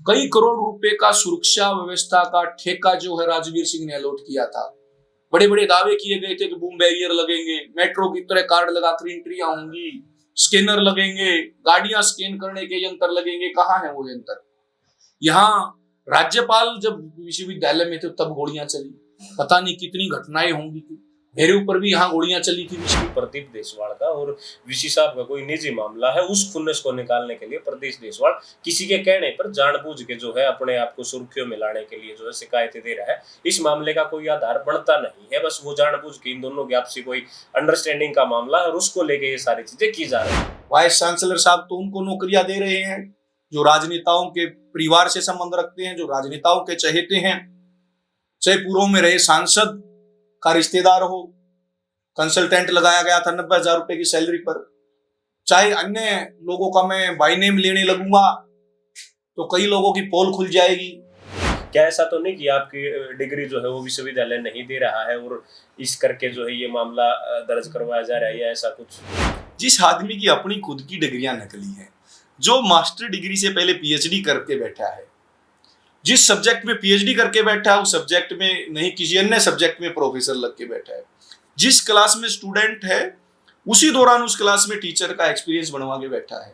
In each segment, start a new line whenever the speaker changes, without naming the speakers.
कई करोड़ रुपए का सुरक्षा व्यवस्था का ठेका जो है राजवीर सिंह ने अलॉट किया था। बड़े बड़े दावे किए गए थे कि बूम बैरियर लगेंगे, मेट्रो की तरह कार्ड लगाकर एंट्रियां होंगी, स्कैनर लगेंगे, गाड़ियां स्कैन करने के यंत्र लगेंगे। कहाँ है वो यंत्र? यहाँ राज्यपाल जब विश्वविद्यालय में थे तब गोलियां चली, पता नहीं कितनी घटनाएं होंगी। मेरे ऊपर भी यहाँ गोलियां चली थी।
प्रदीप देशवाल का और वीसी साहब का कोई निजी मामला है, उस खुन्नस को निकालने के लिए प्रदीप देशवाल किसी के कहने पर जानबूझ के जो है अपने आप को सुर्खियों में लाने के लिए जो है शिकायतें दे रहा है। इस मामले का कोई आधार बनता नहीं है, बस वो जानबूझ के इन दोनों की आपसी कोई अंडरस्टैंडिंग का मामला है और उसको लेके ये सारी चीजें की जा रही है।
वाइस चांसलर साहब तो उनको नौकरियां दे रहे हैं जो राजनेताओं के परिवार से संबंध रखते हैं, जो राजनेताओं के चहेते हैं, चाहे पूर्व में रहे सांसद का रिश्तेदार हो। कंसल्टेंट लगाया गया था 90,000 रुपए की सैलरी पर। चाहे अन्य लोगों का मैं बाय नेम लेने लगूंगा तो कई लोगों की पोल खुल जाएगी।
क्या ऐसा तो नहीं कि आपकी डिग्री जो है वो विश्वविद्यालय नहीं दे रहा है और इस करके जो है ये मामला दर्ज करवाया जा रहा है, या ऐसा कुछ?
जिस आदमी की अपनी खुद की डिग्रियां नकली हैं, जो मास्टर डिग्री से पहले पीएचडी करके बैठा है, जिस सब्जेक्ट में पीएचडी करके बैठा है उस सब्जेक्ट में नहीं किसी अन्य सब्जेक्ट में प्रोफेसर लग के बैठा है, जिस क्लास में स्टूडेंट है उसी दौरान उस क्लास में टीचर का एक्सपीरियंस बनवा के बैठा है,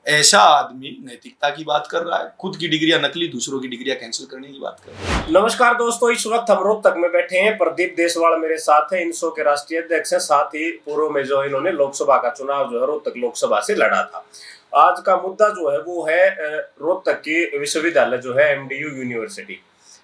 ऐसा आदमी नैतिकता की बात कर रहा है, खुद की डिग्रियां नकली दूसरों की डिग्रियां कैंसिल करने की बात कर रहा है।
नमस्कार दोस्तों, इस वक्त हम रोहतक में बैठे हैं। प्रदीप देशवाल मेरे साथ है, इनसो के राष्ट्रीय अध्यक्ष हैं, साथ ही पूर्व में जो इन्होंने लोकसभा का चुनाव जो है रोहतक लोकसभा से लड़ा था। आज का मुद्दा जो है वो है रोहतक की विश्वविद्यालय जो है एमडीयू यूनिवर्सिटी।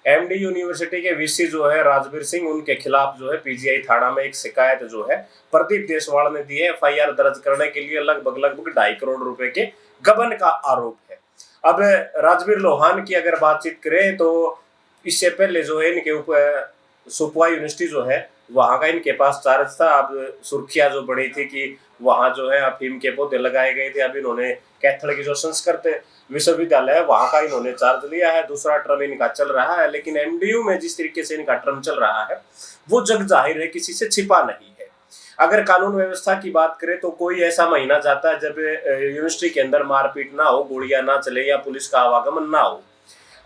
एमडीयू यूनिवर्सिटी के वीसी जो है राजवीर सिंह, उनके खिलाफ जो है पीजीआई थाना में एक शिकायत जो है प्रदीप देशवाल ने दी है। एफआईआर दर्ज करने के लिए लगभग 2.5 करोड़ रुपए के गबन का आरोप है। अब राजवीर लोहान की अगर बातचीत करें तो इससे पहले जो है इनके ऊपर सुपवा यूनिवर्सिटी जो है वहां का इनके पास चार्ज था। अब सुर्खियां जो बड़ी थी कि वहां जो है अफीम के पौधे लगाए गए थे। अब इन्होंने कैथल की जो संस्कृत विश्वविद्यालय है वहां का इन्होंने चार्ज लिया है, दूसरा टर्म इनका चल रहा है। लेकिन एमडीयू में जिस तरीके से इनका टर्म चल रहा है वो जग जाहिर है, किसी से छिपा नहीं है। अगर कानून व्यवस्था की बात करें तो कोई ऐसा महीना जाता है जब यूनिवर्सिटी के अंदर मारपीट ना हो, गोलियां ना चले या पुलिस का आवागमन ना हो।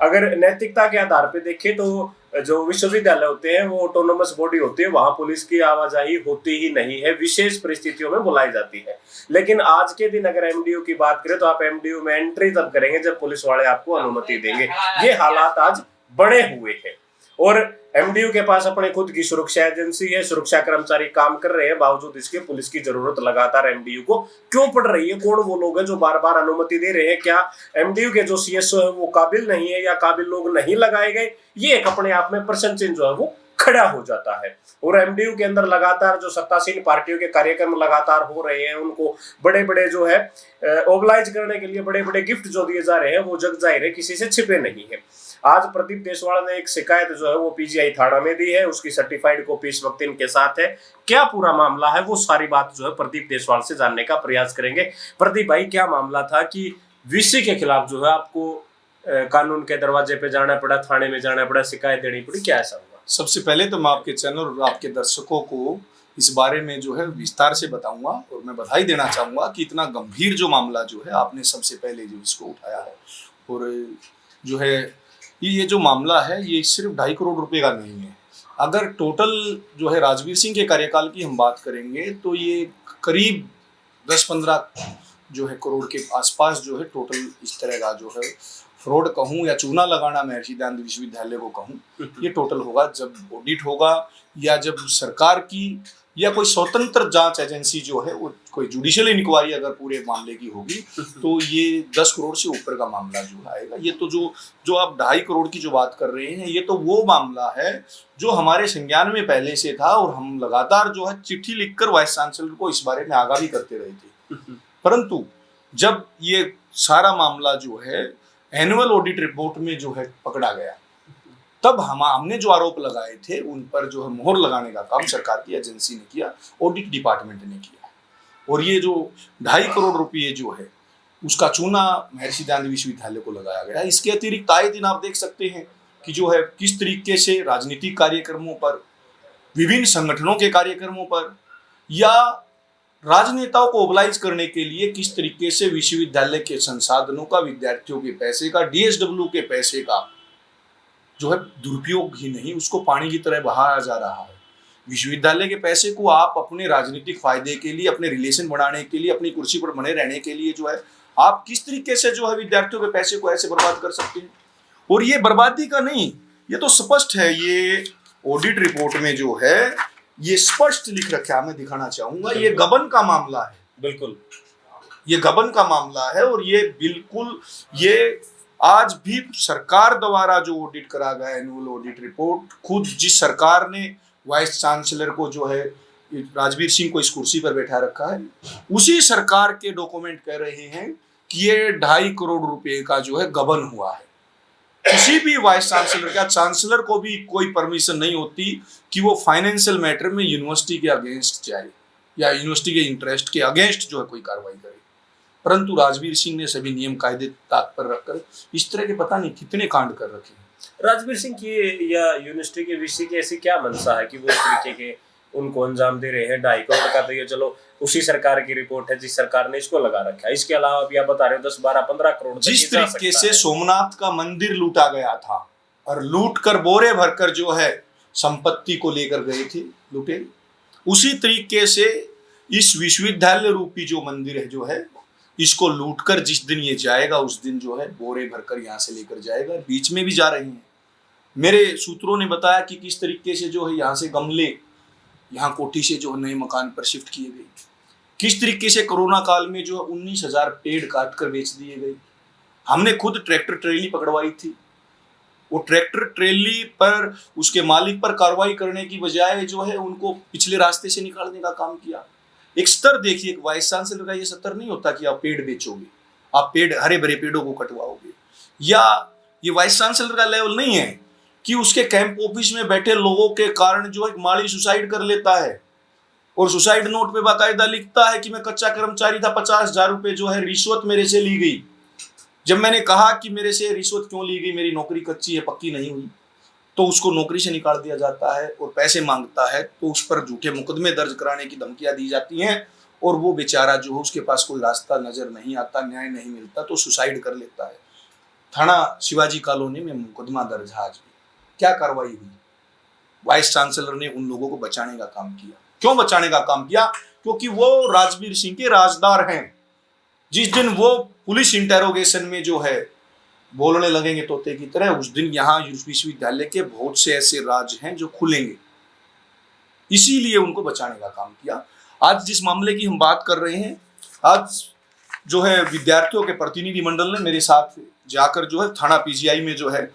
अगर नैतिकता के आधार पे देखें तो जो विश्वविद्यालय होते हैं वो ऑटोनोमस बॉडी होती है, वहां पुलिस की आवाजाही होती ही नहीं है, विशेष परिस्थितियों में बुलाई जाती है। लेकिन आज के दिन अगर एमडीयू की बात करें तो आप एमडीयू में एंट्री तब करेंगे जब पुलिस वाले आपको अनुमति देंगे। ये हालात आज बने हुए हैं और एमडीयू के पास अपने खुद की सुरक्षा एजेंसी है, सुरक्षा कर्मचारी काम कर रहे हैं, बावजूद इसके पुलिस की जरूरत लगातार एमडीयू को क्यों पड़ रही है? कौन वो लोग हैं जो बार बार अनुमति दे रहे हैं? क्या एमडीयू के जो सीएसओ है वो काबिल नहीं है या काबिल लोग नहीं लगाए गए? ये एक अपने आप में प्रश्न चिन्ह जो है वो खड़ा हो जाता है। और एमडीयू के अंदर लगातार जो सत्तासीन पार्टियों के कार्यक्रम लगातार हो रहे हैं, उनको बड़े बड़े जो है ओबलाइज करने के लिए बड़े बड़े गिफ्ट जो दिए जा रहे हैं वो जग जाहिर है किसी से छिपे नहीं है। आज प्रदीप देशवाल ने एक शिकायत जो है वो पीजीआई थाना में दी है, उसकी सर्टिफाइड कॉपी इस वक्त इनके साथ है। क्या पूरा मामला है वो सारी बात जो है प्रदीप देशवाल से जानने का प्रयास करेंगे। प्रदीप भाई, क्या मामला था कि वीसी के खिलाफ जो है आपको कानून के दरवाजे पे जाना पड़ा, थाने में जाना पड़ा, शिकायत देनी पड़ी, क्या ऐसा हुआ?
सबसे पहले तो मैं आपके चैनल और आपके दर्शकों को इस बारे में जो है विस्तार से बताऊंगा और मैं बधाई देना चाहूंगा कि इतना गंभीर जो मामला जो है आपने सबसे पहले जो इसको उठाया है। और जो है ये जो मामला है ये सिर्फ 2.5 करोड़ रुपए का नहीं है। अगर टोटल जो है राजवीर सिंह के कार्यकाल की हम बात करेंगे तो ये करीब 10-15 जो है करोड़ के आसपास जो है टोटल इस तरह का जो है फ्रॉड कहूँ या चूना लगाना महर्षि दयानंद विश्वविद्यालय को कहूँ, ये टोटल होगा जब ऑडिट होगा या जब सरकार की या कोई स्वतंत्र जांच एजेंसी जो है वो कोई जुडिशियल इंक्वायरी अगर पूरे मामले की होगी तो ये 10 करोड़ से ऊपर का मामला जो आएगा। ये तो जो आप 2.5 करोड़ की जो बात कर रहे हैं ये तो वो मामला है जो हमारे संज्ञान में पहले से था और हम लगातार जो है चिट्ठी लिखकर वाइस चांसलर को इस बारे में आगाह भी करते रहे थे। परंतु जब ये सारा मामला जो है एनुअल ऑडिट रिपोर्ट में जो है पकड़ा गया तब हमने जो आरोप लगाए थे उन पर जो है मोहर लगाने का काम सरकार की एजेंसी ने किया, ऑडिट डिपार्टमेंट ने किया। और ये जो 2.5 करोड़ रुपये जो है उसका चूना महर्षि दयानंद विश्वविद्यालय को लगाया गया। इसके अतिरिक्त आए दिन आप देख सकते हैं कि जो है किस तरीके से राजनीतिक कार्यक्रमों पर, विभिन्न संगठनों के कार्यक्रमों पर या राजनेताओं को ओबलाइज करने के लिए किस तरीके से विश्वविद्यालय के संसाधनों का, विद्यार्थियों के पैसे का, डीएसडब्ल्यू के पैसे का जो है दुरुपयोग ही नहीं, उसको पानी की तरह बहाया जा रहा है। विश्वविद्यालय के पैसे को आप अपने राजनीतिक फायदे के लिए, अपने रिलेशन बढ़ाने के लिए, अपनी कुर्सी पर बने रहने के लिए जो है आप किस तरीके से जो है विद्यार्थियों के पैसे को ऐसे बर्बाद कर सकते हैं। और ये बर्बादी का नहीं, ये तो स्पष्ट है, ये ऑडिट रिपोर्ट में जो है ये स्पष्ट लिख रखा है, मैं दिखाना चाहूंगा, ये गबन का मामला है।
बिल्कुल
ये गबन का मामला है और ये बिल्कुल, ये आज भी सरकार द्वारा जो ऑडिट करा गया एनुअल ऑडिट रिपोर्ट, खुद जिस सरकार ने वाइस चांसलर को जो है राजवीर सिंह को इस कुर्सी पर बैठा रखा है, उसी सरकार के डॉक्यूमेंट कह रहे हैं कि ये 2.5 करोड़ रुपए का जो है गबन हुआ है। किसी भी वाइस चांसलर का, चांसलर को भी कोई परमिशन नहीं होती कि वो फाइनेंशियल मैटर में यूनिवर्सिटी के अगेंस्ट जाए या यूनिवर्सिटी के इंटरेस्ट के अगेंस्ट जो है कोई कार्रवाई करे। परंतु राजवीर सिंह ने सभी नियम कायदे ताक पर रखकर इस तरह के पता नहीं कितने कांड कर रखे हैं।
राजवीर सिंह की या यूनिवर्सिटी के वीसी की ऐसी क्या मंशा है कि वो इस तरीके के उनको अंजाम दे रहे हैं? 2.5 करोड़ का तो ये चलो उसी सरकार की रिपोर्ट है जिस सरकार ने इसको लगा रखा है, इसके अलावा अभी आप बता रहे हो 10, 12, 15 करोड़
जिस तरीके से सोमनाथ का मंदिर लूटा गया था और लूट कर बोरे भरकर जो है संपत्ति को लेकर गए थे लूटे, उसी तरीके से इस विश्वविद्यालय रूपी जो मंदिर है जो है, इसको लूटकर जिस दिन ये जाएगा उस दिन जो है बोरे भरकर यहाँ से लेकर जाएगा। बीच में भी जा रही हैं। मेरे सूत्रों ने बताया कि किस तरीके से जो है यहाँ से गमले यहाँ कोठी से जो नए मकान पर शिफ्ट किए गए, किस तरीके से कोरोना काल में जो 19,000 पेड़ काट कर बेच दिए गए। हमने खुद ट्रैक्टर ट्रेली पकड़वाई थी, वो ट्रैक्टर ट्रेली पर उसके मालिक पर कार्रवाई करने की बजाय जो है उनको पिछले रास्ते से निकालने का काम किया। एक स्तर देखिए, एक वाइस चांसलर का ये स्तर नहीं होता कि आप पेड़ बेचोगे, आप पेड़, हरे भरे पेड़ों को कटवाओगे, या ये वाइस चांसलर का लेवल नहीं है कि उसके कैंप ऑफिस में बैठे लोगों के कारण जो एक माली सुसाइड कर लेता है और सुसाइड नोट पे बाकायदा लिखता है कि मैं कच्चा कर्मचारी था, 50,000 रुपए जो है रिश्वत मेरे से ली गई। जब मैंने कहा कि मेरे से रिश्वत क्यों ली गई, मेरी नौकरी कच्ची है, पक्की नहीं हुई, तो उसको नौकरी से निकाल दिया जाता है और पैसे मांगता है तो उस पर झूठे मुकदमे दर्ज कराने की धमकियां दी जाती हैं और वो बेचारा जो है उसके पास कोई रास्ता नजर नहीं आता, न्याय नहीं मिलता तो सुसाइड कर लेता है। थाना शिवाजी कॉलोनी में मुकदमा दर्ज है। आज भी क्या कार्रवाई हुई? वाइस चांसलर ने उन लोगों को बचाने का काम किया। क्यों बचाने का काम किया? क्योंकि वो राजवीर सिंह के राजदार हैं। जिस दिन वो पुलिस इंटेरोगेशन में जो है बोलने लगेंगे तोते की तरह, उस दिन यहाँ विश्वविद्यालय के बहुत से ऐसे राज हैं जो खुलेंगे। इसीलिए उनको बचाने का काम किया। आज जिस मामले की हम बात कर रहे हैं, आज जो है विद्यार्थियों के प्रतिनिधि मंडल ने मेरे साथ जाकर जो है थाना पीजीआई में जो है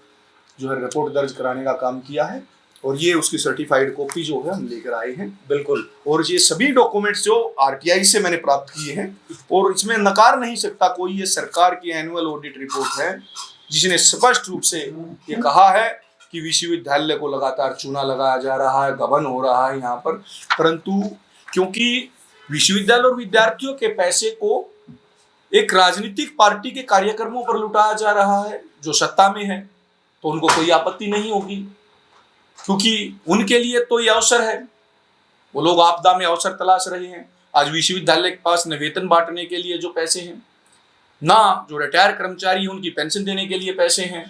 रिपोर्ट दर्ज कराने का काम किया है और ये उसकी सर्टिफाइड कॉपी जो है हम लेकर आए हैं।
बिल्कुल।
और ये सभी डॉक्यूमेंट्स जो आरटीआई से मैंने प्राप्त किए हैं और इसमें नकार नहीं सकता कोई, ये सरकार की एनुअल ऑडिट रिपोर्ट है जिसने स्पष्ट रूप से ये कहा है कि विश्वविद्यालय को लगातार चूना लगाया जा रहा है, गबन हो रहा है यहाँ पर। परंतु क्योंकि विश्वविद्यालय और विद्यार्थियों के पैसे को एक राजनीतिक पार्टी के कार्यक्रमों पर लुटाया जा रहा है जो सत्ता में है, तो उनको कोई आपत्ति नहीं होगी, क्योंकि उनके लिए तो ये अवसर है। वो लोग आपदा में अवसर तलाश रहे हैं। आज विश्वविद्यालय के पास न वेतन बांटने के लिए जो पैसे हैं, ना जो रिटायर कर्मचारी हैं उनकी पेंशन देने के लिए पैसे हैं।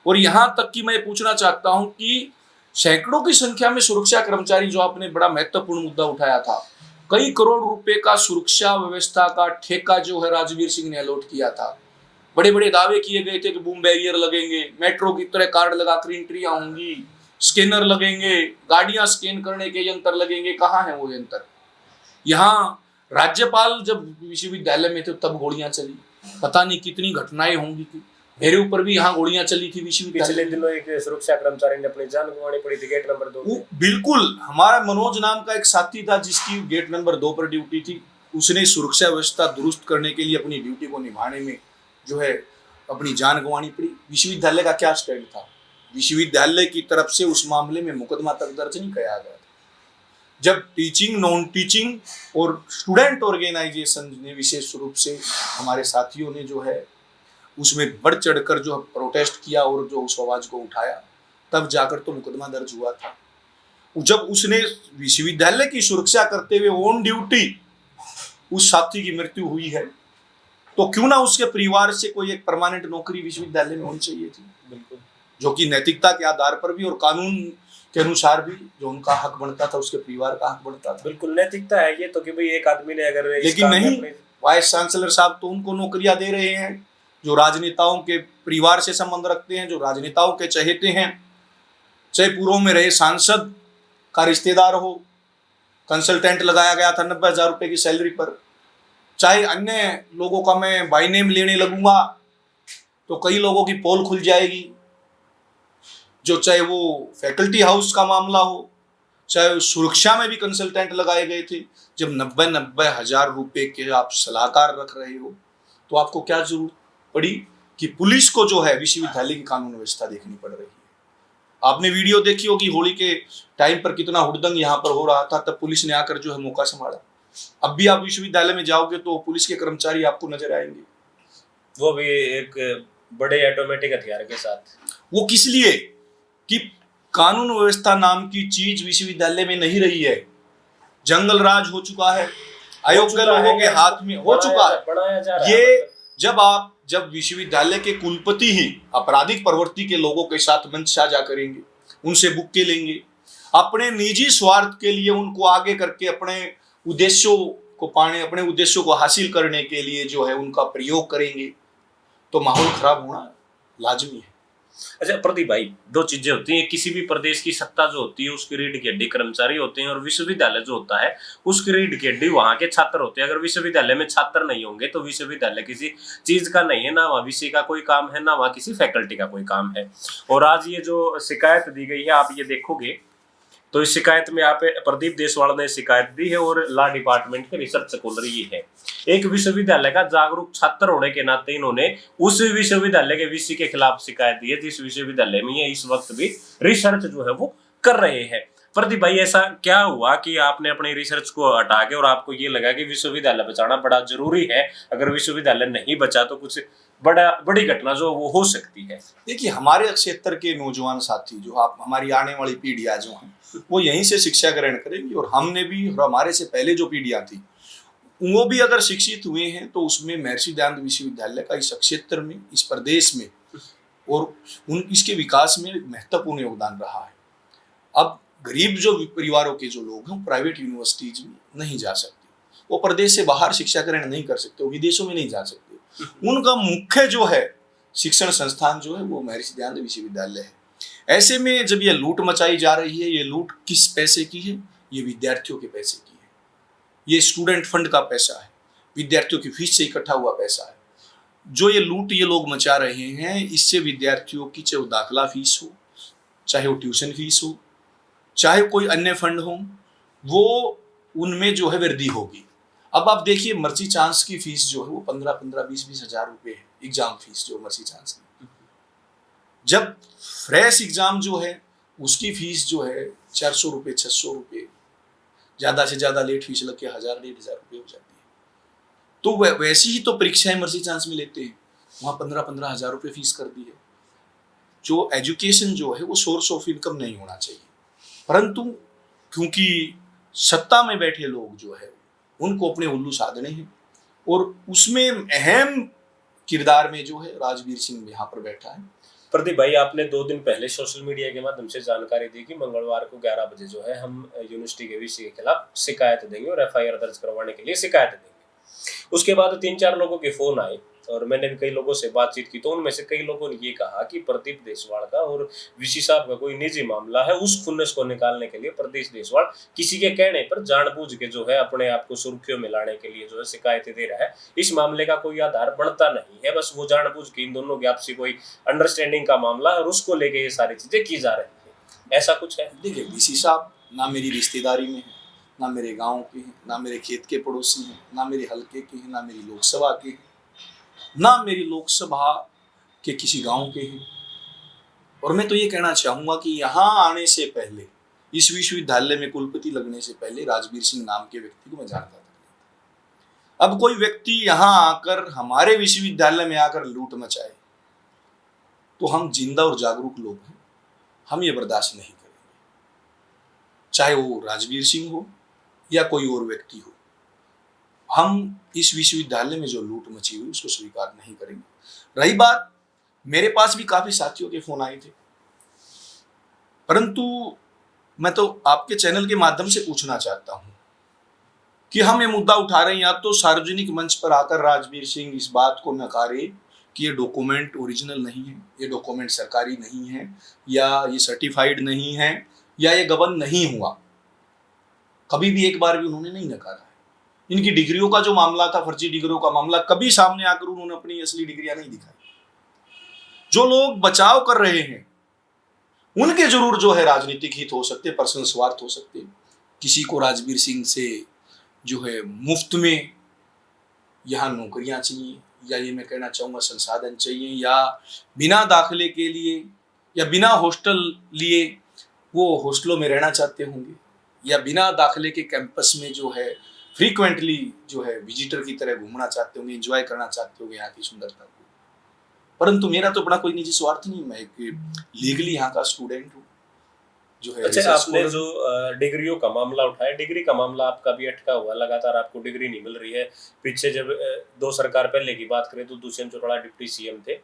और यहाँ तक कि मैं पूछना चाहता हूँ कि सैकड़ों की संख्या में सुरक्षा कर्मचारी, जो आपने बड़ा महत्वपूर्ण मुद्दा उठाया था, कई करोड़ रुपए का सुरक्षा व्यवस्था का ठेका जो है राजवीर सिंह ने अलॉट किया था। बड़े बड़े दावे किए गए थे कि बूम बैरियर लगेंगे, मेट्रो की तरह कार्ड लगाकर एंट्रियां होंगी, स्कैनर लगेंगे, गाड़ियां स्कैन करने के यंत्र लगेंगे। कहाँ है वो यंत्र? यहाँ राज्यपाल जब विश्वविद्यालय में थे तब गोलियां चली, पता नहीं कितनी घटनाएं होंगी थी। मेरे ऊपर भी यहाँ गोलियां चली थी विश्वविद्यालय।
पिछले दिनों एक सुरक्षा कर्मचारी ने अपनी जान गंवानी पड़ी थी गेट नंबर 2 पे।
बिल्कुल, हमारा मनोज नाम का एक साथी था जिसकी गेट नंबर 2 पर ड्यूटी थी। उसने सुरक्षा व्यवस्था दुरुस्त करने के लिए अपनी ड्यूटी को निभाने में जो है अपनी जान गंवानी पड़ी। विश्वविद्यालय का क्या स्टैंड था? विश्वविद्यालय की तरफ से उस मामले में मुकदमा तक दर्ज नहीं किया गया था। जब टीचिंग, नॉन टीचिंग और स्टूडेंट ऑर्गेनाइजेशन ने विशेष रूप से हमारे साथियों ने जो है उसमें बढ़ चढ़कर जो प्रोटेस्ट किया और जो उस आवाज को उठाया, तब जाकर तो मुकदमा दर्ज हुआ था। जब उसने विश्वविद्यालय की सुरक्षा करते हुए ऑन ड्यूटी उस छात्री की मृत्यु हुई है, तो क्यों ना उसके परिवार से कोई एक परमानेंट नौकरी विश्वविद्यालय में होनी चाहिए थी,
बिल्कुल
जो कि नैतिकता के आधार पर भी और कानून के अनुसार भी जो उनका हक बनता था, उसके परिवार का हक बनता था।
बिल्कुल नैतिकता है ये तो कि भाई एक आदमी ने अगर इस
लेकिन
काम में
नहीं,
अपने
वाइस चांसलर साहब तो उनको नौकरियां दे रहे हैं जो राजनेताओं के परिवार से संबंध रखते हैं, जो राजनेताओं के चहेते हैं, चाहे पूर्व में रहे सांसद का रिश्तेदार हो, कंसल्टेंट लगाया गया था 90,000 रुपए की सैलरी पर, चाहे अन्य लोगों का मैं बाई नेम लेने लगूंगा तो कई लोगों की पोल खुल जाएगी, जो चाहे वो फैकल्टी हाउस का मामला हो, चाहे सुरक्षा में भी कंसल्टेंट लगाए गए थे। जब 90,000 रुपए के आप सलाहकार रख रहे हो तो आपको क्या जरूरत पड़ी कि पुलिस को जो है विश्वविद्यालय की कानून व्यवस्था देखनी पड़ रही है। आपने वीडियो देखी होगी होली के टाइम पर कितना हुड़दंग यहाँ पर हो रहा था, तब पुलिस ने आकर जो है मौका संभाला। अब भी आप विश्वविद्यालय में जाओगे तो पुलिस के कर्मचारी आपको नजर आएंगे,
वो भी एक बड़े ऑटोमेटिक हथियार के साथ।
वो किस लिए कि कानून व्यवस्था नाम की चीज विश्वविद्यालय में नहीं रही है, जंगल राज हो चुका है, अयोग्य लोगों के हाथ में हो चुका है।
बनाया जा रहा
ये
है।
जब विश्वविद्यालय के कुलपति ही आपराधिक प्रवृत्ति के लोगों के साथ मंच साझा करेंगे, उनसे बुक्के लेंगे, अपने निजी स्वार्थ के लिए उनको आगे करके अपने उद्देश्यों को पाने, अपने उद्देश्यों को हासिल करने के लिए जो है उनका प्रयोग करेंगे, तो माहौल खराब होना लाजमी है।
अच्छा प्रदीप भाई, दो चीजें होती हैं, किसी भी प्रदेश की सत्ता जो होती है उसकी रीढ़ की हड्डी कर्मचारी होते हैं, और विश्वविद्यालय जो होता है उसकी रीढ़ की हड्डी वहां के छात्र होते हैं। अगर विश्वविद्यालय में छात्र नहीं होंगे तो विश्वविद्यालय किसी चीज का नहीं है, ना वहाँ विषय का कोई काम है, ना वहाँ किसी फैकल्टी का कोई काम है। और आज ये जो शिकायत दी गई है, आप ये देखोगे तो इस शिकायत में आप प्रदीप देशवाल ने शिकायत दी है और लॉ डिपार्टमेंट के रिसर्च खोल रही है। एक विश्वविद्यालय का जागरूक छात्र होने के नाते इन्होंने उस विश्वविद्यालय के वीसी के खिलाफ शिकायत दी है जिस विश्वविद्यालय में ये इस वक्त भी रिसर्च जो है वो कर रहे हैं। प्रदीप भाई, ऐसा क्या हुआ कि आपने अपनी रिसर्च को हटा के और आपको ये लगा कि विश्वविद्यालय बचाना बड़ा जरूरी है, अगर विश्वविद्यालय नहीं बचा तो कुछ बड़ी घटना जो वो हो सकती है?
देखिए, हमारे क्षेत्र के नौजवान साथी जो आप हमारी आने वाली पीढ़ियां जो हैं वो यहीं से शिक्षा ग्रहण करेंगी, और हमने भी और हमारे से पहले जो पीढ़ियां थी वो भी अगर शिक्षित हुए हैं तो उसमें महर्षि दयानंद विश्वविद्यालय का इस क्षेत्र में, इस प्रदेश में और इसके विकास में महत्वपूर्ण योगदान रहा है। अब गरीब जो परिवारों के जो लोग हैं प्राइवेट यूनिवर्सिटीज में नहीं जा सकते, वो प्रदेश से बाहर शिक्षा ग्रहण नहीं कर सकते, वो विदेशों में नहीं जा सकते, उनका मुख्य जो है शिक्षण संस्थान जो है वो महर्षि दयानंद विश्वविद्यालय है। ऐसे में जब ये लूट मचाई जा रही है, ये लूट किस पैसे की है? ये विद्यार्थियों के पैसे की है, ये स्टूडेंट फंड का पैसा है, विद्यार्थियों की फीस से इकट्ठा हुआ पैसा है। जो ये लूट ये लोग मचा रहे हैं, इससे विद्यार्थियों की चाहे वो दाखिला फीस हो, चाहे वो ट्यूशन फीस हो, चाहे कोई अन्य फंड हो, वो उनमें जो है वृद्धि होगी। अब आप देखिए, मर्सी चांस की फीस जो है वो 15-15, 20-20 हजार रुपए है, एग्जाम फीस जो मर्सी चांस की। जब फ्रेश एग्जाम जो है उसकी फीस जो है 400 रुपये, 600 रुपये, ज्यादा से ज्यादा लेट फीस लग के 1000-1500 रुपये हो जाती है। तो वैसी ही तो परीक्षाएं मर्सी चांस में लेते हैं, वहां 15-15 हजार रुपये फीस कर दी है। जो एजुकेशन जो है वो सोर्स ऑफ इनकम नहीं होना चाहिए, परंतु क्योंकि सत्ता में बैठे लोग जो है उनको अपने उल्लू साधने हैं, और उसमें अहम किरदार में जो है राजवीर सिंह यहाँ पर बैठा है।
प्रदीप भाई, आपने 2 दिन पहले सोशल मीडिया के माध्यम से जानकारी दी कि मंगलवार को 11 बजे जो है हम यूनिवर्सिटी के वीसी के खिलाफ शिकायत देंगे और एफआईआर दर्ज करवाने के लिए शिकायत देंगे। उसके बाद 3-4 लोगों के फोन आए और मैंने भी कई लोगों से बातचीत की, तो उनमें से कई लोगों ने ये कहा कि प्रदीप देशवाल का और वीसी साहब का कोई निजी मामला है, उस खुन्नस को निकालने के लिए प्रदीप देशवाल किसी के कहने पर जानबूझ के जो है अपने आप को सुर्खियों में लाने के लिए जो है शिकायतें दे रहा है। इस मामले का कोई आधार बनता नहीं है, बस वो जानबूझ के इन दोनों की आपसी कोई अंडरस्टैंडिंग का मामला है और उसको लेके ये सारी चीजें की जा रही है, ऐसा कुछ है?
देखिए, वीसी साहब ना मेरी रिश्तेदारी में है, ना मेरे गांव के हैं, ना मेरे खेत के पड़ोसी हैं, ना मेरे हलके के हैं, ना मेरी लोकसभा के हैं, ना मेरी लोकसभा के किसी गांव के हैं। और मैं तो ये कहना चाहूंगा कि यहाँ आने से पहले, इस विश्वविद्यालय में कुलपति लगने से पहले राजवीर सिंह नाम के व्यक्ति को मैं जानता था। अब कोई व्यक्ति यहाँ आकर हमारे विश्वविद्यालय में आकर लूट मचाए तो हम जिंदा और जागरूक लोग हैं, हम ये बर्दाश्त नहीं करेंगे, चाहे वो राजवीर सिंह हो या कोई और व्यक्ति हो। हम इस विश्वविद्यालय में जो लूट मची हुई उसको स्वीकार नहीं करेंगे। रही बात, मेरे पास भी काफी साथियों के फोन आए थे, परंतु मैं तो आपके चैनल के माध्यम से पूछना चाहता हूं कि हम ये मुद्दा उठा रहे हैं, या तो सार्वजनिक मंच पर आकर राजवीर सिंह इस बात को नकारे कि ये डॉक्यूमेंट ओरिजिनल नहीं है, ये डॉक्यूमेंट सरकारी नहीं है, या ये सर्टिफाइड नहीं है, या ये गबन नहीं हुआ। कभी भी एक बार भी उन्होंने नहीं नकारा है। इनकी डिग्रियों का जो मामला था, फर्जी डिग्रियों का मामला, कभी सामने आकर उन्होंने अपनी असली डिग्रियां नहीं दिखाई। जो लोग बचाव कर रहे हैं उनके जरूर जो है राजनीतिक हित हो सकते, पर्सनल स्वार्थ हो सकते। किसी को राजवीर सिंह से जो है मुफ्त में यहाँ नौकरियां चाहिए, या ये मैं कहना चाहूँगा संसाधन चाहिए, या बिना दाखिले के लिए या बिना हॉस्टल लिए वो हॉस्टलों में रहना चाहते होंगे, या बिना दाखिले के कैंपस में जो है फ्रीक्वेंटली जो है विजिटर की तरह घूमना चाहते होंगे, एंजॉय करना चाहते होंगे यहाँ की सुंदरता को। परंतु मेरा तो अपना कोई निजी स्वार्थ नहीं, मैं एक लीगली यहाँ का स्टूडेंट हूँ जो है।
अच्छा, आपने जो डिग्रियों का मामला उठाया, डिग्री का मामला आपका भी अटका हुआ, लगातार आपको डिग्री नहीं मिल रही है। पीछे जब 2 सरकार पहले की बात करें तो दुष्यंत चौटाला डिप्टी सीएम थे,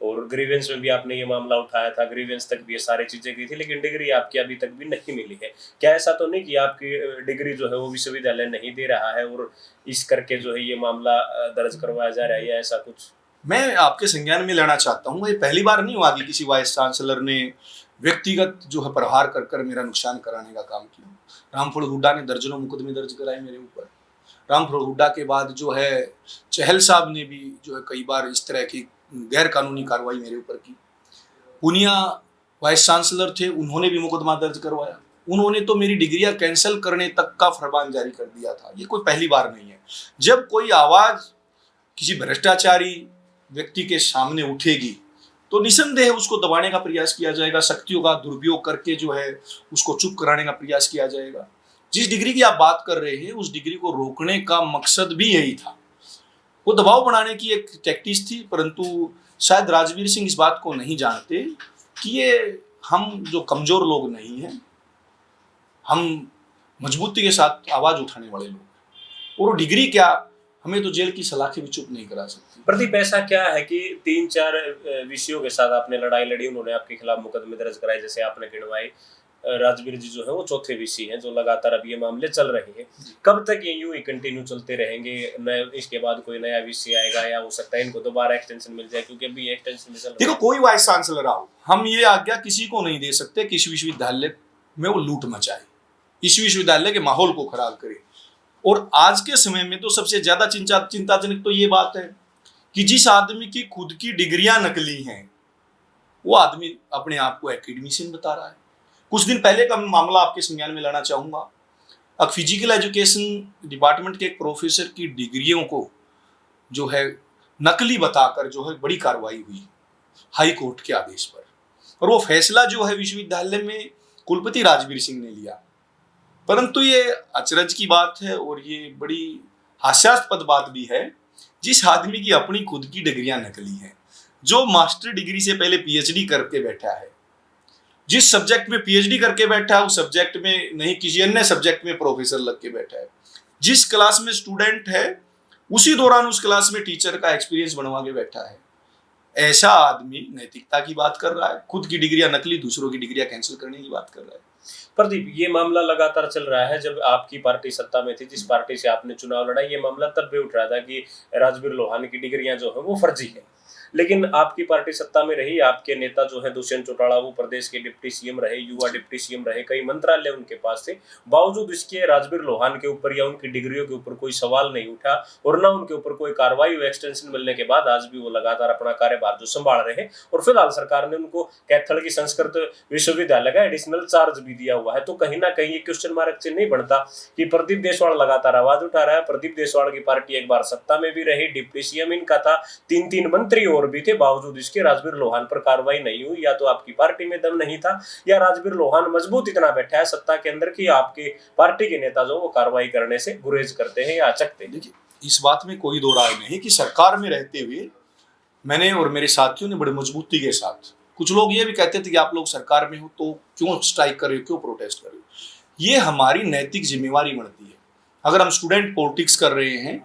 और ग्रीवेंस में भी आपने ये मामला उठाया था, ग्रीवेंस तक भी ये सारी चीजें की थी, लेकिन डिग्री आपकी अभी तक भी नहीं मिली है। क्या ऐसा तो नहीं कि आपकी डिग्री जो है वो विश्वविद्यालय नहीं दे रहा है और इस करके जो है ये मामला दर्ज करवाया जा रहा है, या ऐसा कुछ?
मैं आपके संज्ञान में लेना चाहता हूँ, ये पहली बार नहीं हुआ कि किसी वाइस चांसलर ने व्यक्तिगत जो है प्रहार कर कर मेरा नुकसान कराने का काम किया। रामफल हुड्डा ने दर्जनों मुकदमे दर्ज कराए मेरे ऊपर। रामफल हुड्डा के बाद जो है चहल साहब ने भी जो है कई बार इस तरह की गैर कानूनी कार्रवाई मेरे ऊपर की। पूनिया वाइस चांसलर थे, उन्होंने भी मुकदमा दर्ज करवाया। उन्होंने तो मेरी डिग्रियां कैंसिल करने तक का फरमान जारी कर दिया था। ये कोई पहली बार नहीं है। जब कोई आवाज किसी भ्रष्टाचारी व्यक्ति के सामने उठेगी तो निसंदेह उसको दबाने का प्रयास किया जाएगा, शक्तियों का दुरुपयोग करके जो है उसको चुप कराने का प्रयास किया जाएगा। जिस डिग्री की आप बात कर रहे हैं उस डिग्री को रोकने का मकसद भी यही था। वो दबाव बनाने की एक टैक्टिस थी, परंतु शायद राजवीर सिंह इस बात को नहीं जानते कि ये हम जो कमजोर लोग नहीं हैं, हम मजबूती के साथ आवाज उठाने वाले लोग हैं। और डिग्री क्या, हमें तो जेल की सलाखें भी चुप नहीं करा सकती।
प्रदीप, ऐसा क्या है कि 3-4 विषयों के साथ आपने लड़ाई लड़ी, उन्होंने आपके खिलाफ मुकदमे दर्ज कराए, जैसे आपने गिनवाए। राजवीर जी जो है वो चौथे वीसी हैं जो लगातार अब ये मामले चल रहे हैं। कब तक ये यूं ही कंटिन्यू चलते रहेंगे? नए इसके बाद कोई नया वीसी आएगा, या हो सकता है इनको दोबारा एक्सटेंशन मिल जाए, क्योंकि अभी एक्सटेंशन में चल रहा है।
देखो, कोई वाइस चांसलर आओ, हम ये आज्ञा किसी को नहीं दे सकते कि इस विश्वविद्यालय में वो लूट मचाए, इस विश्वविद्यालय के माहौल को खराब करे। और आज के समय में तो सबसे ज्यादा चिंताजनक तो ये बात है कि जिस आदमी की खुद की डिग्रियां नकली हैं वो आदमी अपने आप को एकेडमिशियन बता रहा है। कुछ दिन पहले का मामला आपके संज्ञान में लाना चाहूंगा। अब फिजिकल एजुकेशन डिपार्टमेंट के एक प्रोफेसर की डिग्रियों को जो है नकली बताकर जो है बड़ी कार्रवाई हुई हाई कोर्ट के आदेश पर, और वो फैसला जो है विश्वविद्यालय में कुलपति राजवीर सिंह ने लिया। परंतु ये अचरज की बात है और ये बड़ी हास्यास्पद बात भी है, जिस आदमी की अपनी खुद की डिग्रियां नकली हैं, जो मास्टर डिग्री से पहले पीएचडी करके बैठा है, जिस सब्जेक्ट में पीएचडी करके बैठा है उस सब्जेक्ट में नहीं किसी अन्य सब्जेक्ट में प्रोफेसर लग के बैठा है, जिस क्लास में स्टूडेंट है उसी दौरान उस क्लास में टीचर का एक्सपीरियंस बनवा के बैठा है। ऐसा आदमी नैतिकता की बात कर रहा है, खुद की डिग्रियां नकली, दूसरों की डिग्रियां कैंसिल करने की बात कर रहा है।
प्रदीप, ये मामला लगातार चल रहा है। जब आपकी पार्टी सत्ता में थी, जिस पार्टी से आपने चुनाव लड़ा, ये मामला तब भी उठ रहा था कि राजवीर लोहानी की डिग्रियां जो है वो फर्जी है। लेकिन आपकी पार्टी सत्ता में रही, आपके नेता जो है दुष्यंत चौटाला, वो प्रदेश के डिप्टी सीएम रहे, युवा डिप्टी सीएम रहे, कई मंत्रालय उनके पास थे। बावजूद इसके राजवीर लोहान के ऊपर या उनकी डिग्रियों के ऊपर कोई सवाल नहीं उठा और ना उनके ऊपर कोई कार्रवाई हुई। एक्सटेंशन मिलने के बाद आज भी वो लगातार अपना कार्यभार जो संभाल रहे हैं, और फिलहाल सरकार ने उनको कैथल की संस्कृत विश्वविद्यालय का एडिशनल चार्ज भी दिया हुआ है। तो कहीं ना कहीं ये क्वेश्चन मार्क से नहीं बनता कि प्रदीप देशवाल लगातार आवाज उठा रहा है। प्रदीप देशवाल की पार्टी एक बार सत्ता में भी रही, डिप्टी सीएम इनका था, 3 मंत्री और भी थे, बावजूद इसके राजवीर लोहान पर कार्रवाई नहीं हुई। या तो आपकी पार्टी में दम नहीं था, या राजवीर लोहान मजबूत इतना बैठा है सत्ता के अंदर कि आपके पार्टी के नेता जो वो कार्रवाई करने से गुरेज करते हैं या अचकते हैं।
देखिए, इस बात में कोई दो राय नहीं कि सरकार में रहते हुए मैंने और मेरे साथियों ने बड़ी मजबूती के साथ, कुछ लोग ये भी कहते थे कि आप लोग सरकार में हो तो क्यों स्ट्राइक कर रहे हो, क्यों प्रोटेस्ट कर रहे हो। ये हमारी नैतिक जिम्मेवारी बनती है अगर हम स्टूडेंट पॉलिटिक्स कर रहे हैं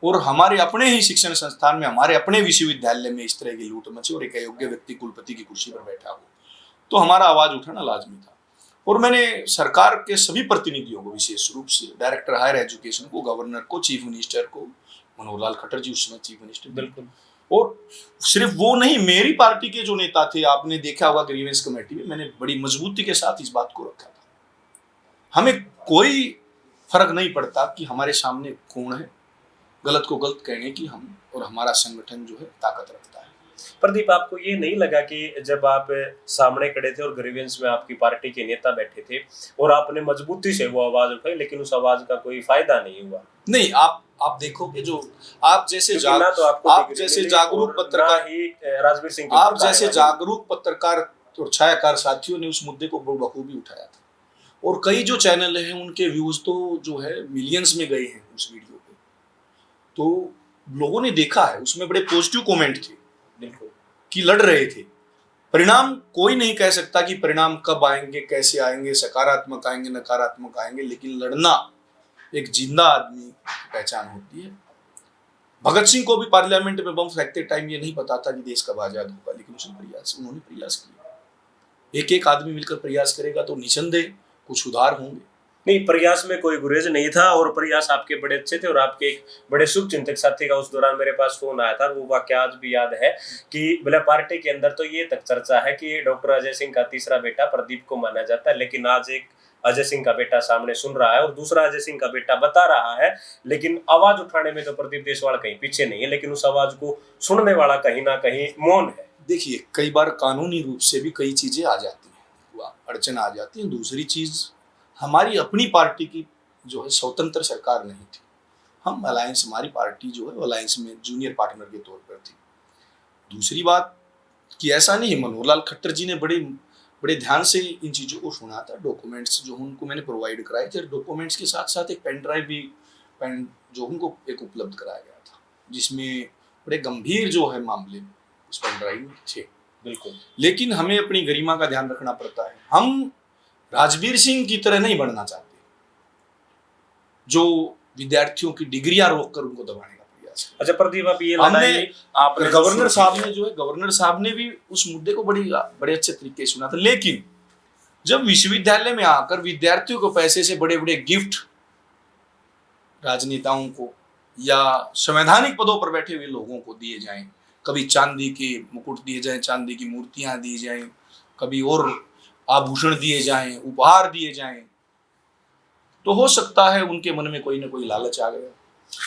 और हमारे अपने ही शिक्षण संस्थान में, हमारे अपने विश्वविद्यालय में इस तरह की लूट मची और एक अयोग्य व्यक्ति कुलपति की कुर्सी पर बैठा हो, तो हमारा आवाज उठाना लाजमी था। और मैंने सरकार के सभी प्रतिनिधियों को, विशेष रूप से डायरेक्टर हायर एजुकेशन को, गवर्नर को, चीफ मिनिस्टर को, मनोहर लाल खट्टर जी उस समय चीफ मिनिस्टर,
बिल्कुल,
और सिर्फ वो नहीं, मेरी पार्टी के जो नेता थे, आपने देखा होगा ग्रीवेंस कमेटी में, मैंने बड़ी मजबूती के साथ इस बात को रखा था। हमें कोई फर्क नहीं पड़ता कि हमारे सामने कौन है, गलत को गलत कहने की हम और हमारा संगठन जो है ताकत रखता है।
प्रदीप, आपको ये नहीं लगा कि जब आप सामने खड़े थे और ग्रीवेंस में आपकी पार्टी के नेता बैठे थे और आपने मजबूती से वो आवाज उठाई, लेकिन उस आवाज का कोई फायदा नहीं हुआ?
नहीं, आप देखोगे जो आप जैसे जागरूक पत्रकार
ही राजवीर सिंह,
आप जैसे जागरूक पत्रकार और छायाकार साथियों ने उस मुद्दे को बखूबी उठाया था, और कई जो चैनल हैं उनके व्यूज तो जो है मिलियंस में गए हैं उस वीडियो पे, तो लोगों ने देखा है, उसमें बड़े पॉजिटिव कमेंट थे।
बिल्कुल,
कि लड़ रहे थे। परिणाम कोई नहीं कह सकता कि परिणाम कब आएंगे, कैसे आएंगे, सकारात्मक आएंगे, नकारात्मक आएंगे, लेकिन लड़ना एक जिंदा आदमी की पहचान होती है। भगत सिंह को भी पार्लियामेंट में बम फेंकते टाइम ये नहीं पता था कि देश कब आजाद होगा, लेकिन उन्होंने प्रयास किया। एक एक आदमी मिलकर प्रयास करेगा तो निसंदेह कुछ सुधार होंगे।
नहीं, प्रयास में कोई गुरेज नहीं था और प्रयास आपके बड़े अच्छे थे। और आपके एक बड़े शुभ चिंतक साथी का उस दौरान मेरे पास फोन आया था, वो वाकया आज भी याद है कि भले पार्टी के अंदर तो ये तक चर्चा है कि डॉक्टर अजय सिंह का तीसरा बेटा प्रदीप को माना जाता है, लेकिन आज एक अजय सिंह का बेटा सामने सुन रहा है और दूसरा अजय सिंह का बेटा बता रहा है, लेकिन आवाज उठाने में तो प्रदीप देशवाल कहीं पीछे नहीं है, लेकिन उस आवाज को सुनने वाला कहीं ना कहीं मौन है।
देखिए, कई बार कानूनी रूप से भी कई चीजें आ जाती हैं, अड़चन आ जाती है। दूसरी चीज, हमारी अपनी पार्टी की जो है स्वतंत्र सरकार नहीं थी, हम अलायंस, हमारी पार्टी जो है अलायंस में जूनियर पार्टनर के तौर पर थी। दूसरी बात कि ऐसा नहीं, मनोहर लाल खट्टर जी ने बड़े ध्यान से इन चीज़ों को सुना था। डॉक्यूमेंट्स जो उनको मैंने प्रोवाइड कराए थे, डॉक्यूमेंट्स के साथ साथ एक पेन ड्राइव भी जो उनको एक उपलब्ध कराया गया था, जिसमें बड़े गंभीर जो है मामले उस पेन ड्राइव में थे।
बिल्कुल,
लेकिन हमें अपनी गरिमा का ध्यान रखना पड़ता है। हम राजवीर सिंह की तरह नहीं बनना चाहते, जो विद्यार्थियों की डिग्रियां रोककर उनको दबाने का प्रयास है।
अच्छा प्रदीप, आप ये
आपने गवर्नर साहब ने भी उस मुद्दे को बड़े अच्छे तरीके से सुना था। लेकिन जब विश्वविद्यालय में आकर विद्यार्थियों को पैसे से बड़े बड़े गिफ्ट राजनेताओं को या संवैधानिक पदों पर बैठे हुए लोगों को दिए जाएं, कभी चांदी के मुकुट दिए जाएं, चांदी की मूर्तियां दी जाएं, कभी और आभूषण दिए जाएं, उपहार दिए जाएं, तो हो सकता है उनके मन में कोई ना कोई लालच आ गया।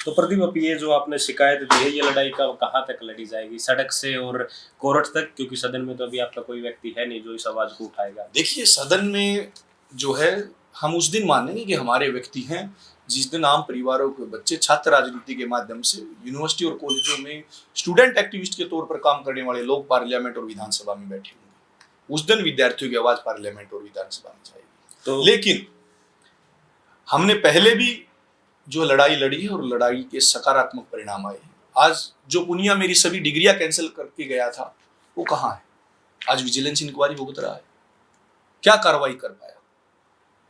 तो प्रदीप, अब ये जो आपने शिकायत दी है, ये लड़ाई का कहाँ तक लड़ी जाएगी? सड़क से और कोर्ट तक? क्योंकि सदन में तो अभी आपका कोई व्यक्ति है नहीं जो इस आवाज को उठाएगा।
देखिए, सदन में जो है हम उस दिन मानेंगे कि हमारे व्यक्ति हैं जिस दिन आम परिवारों के बच्चे छात्र राजनीति के माध्यम से यूनिवर्सिटी और कॉलेजों में स्टूडेंट एक्टिविस्ट के तौर पर काम करने वाले लोग पार्लियामेंट और विधानसभा में बैठे होंगे, उस दिन विद्यार्थियों की आवाज पार्लियामेंट और विधानसभा में जाएगी। तो लेकिन हमने पहले भी जो लड़ाई लड़ी है और लड़ाई के सकारात्मक परिणाम आए हैं। आज जो पुनिया मेरी सभी डिग्रियां कैंसिल करके गया था, वो कहाँ है? आज विजिलेंस इंक्वायरी भुगत रहा है। क्या कार्रवाई कर पाया?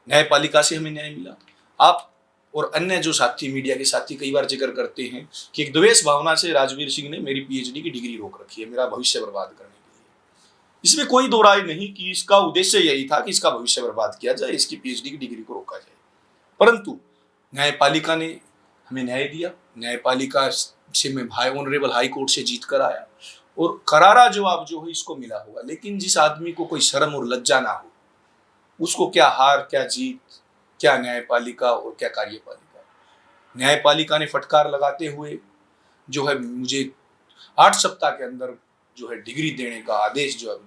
न्यायपालिका से हमें न्याय मिला। आप और अन्य जो साथी, मीडिया के साथी कई बार जिक्र करते हैं कि एक द्वेष भावना से राजवीर सिंह ने मेरी पीएचडी की डिग्री रोक रखी है, मेरा भविष्य बर्बाद करने के लिए। इसमें कोई दो राय नहीं कि इसका उद्देश्य यही था कि इसका भविष्य बर्बाद किया जाए, इसकी पीएचडी की डिग्री को रोका जाए। परंतु न्यायपालिका ने हमें न्याय दिया। न्यायपालिका से मैं ऑनरेबल हाई कोर्ट से जीत कर आया और करारा जवाब जो है इसको मिला होगा। लेकिन जिस आदमी को कोई शर्म और लज्जा ना हो, उसको क्या हार, क्या जीत, क्या न्यायपालिका और क्या कार्यपालिका। न्यायपालिका ने फटकार लगाते हुए जो है मुझे 8 सप्ताह के अंदर जो है डिग्री देने का आदेश जो है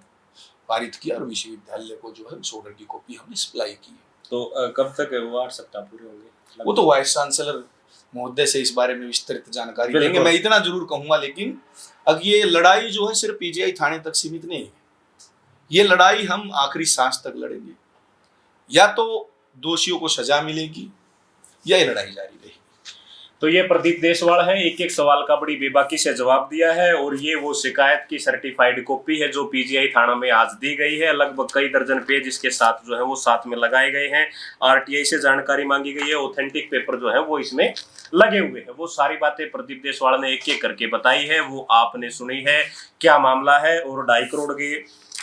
पारित किया और विश्वविद्यालय को जो है उस ऑर्डर की कॉपी हमने सप्लाई की है।
तो कब तक वो 8 सप्ताह पूरे होंगे?
वो तो वाइस चांसलर महोदय से इस बारे में विस्तृत जानकारी देंगे। मैं इतना जरूर कहूंगा, लेकिन अब ये लड़ाई जो है सिर्फ पीजीआई थाने तक सीमित नहीं है। ये लड़ाई हम आखिरी सांस तक लड़ेंगे। या तो दोषियों को सजा मिलेगी या ये लड़ाई जारी रहेगी।
तो ये प्रदीप देशवाल है, एक एक सवाल का बड़ी बेबाकी से जवाब दिया है और ये वो शिकायत की सर्टिफाइड कॉपी है जो पीजीआई थाना में आज दी गई है। लगभग कई दर्जन पेज इसके साथ जो है वो साथ में लगाए गए हैं। आरटीआई से जानकारी मांगी गई है, ऑथेंटिक पेपर जो है वो इसमें लगे हुए हैं। वो सारी बातें प्रदीप देशवाल ने एक एक करके बताई है, वो आपने सुनी है। क्या मामला है और 2.5 करोड़ की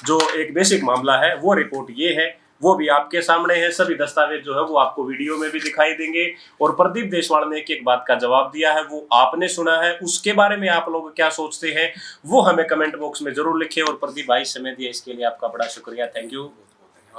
जो एक बेसिक मामला है वो रिपोर्ट ये है, वो भी आपके सामने है। सभी दस्तावेज जो है वो आपको वीडियो में भी दिखाई देंगे और प्रदीप देशवाल ने एक एक बात का जवाब दिया है, वो आपने सुना है। उसके बारे में आप लोग क्या सोचते हैं वो हमें कमेंट बॉक्स में जरूर लिखें। और प्रदीप भाई समय दिया इसके लिए आपका बड़ा शुक्रिया, थैंक यू।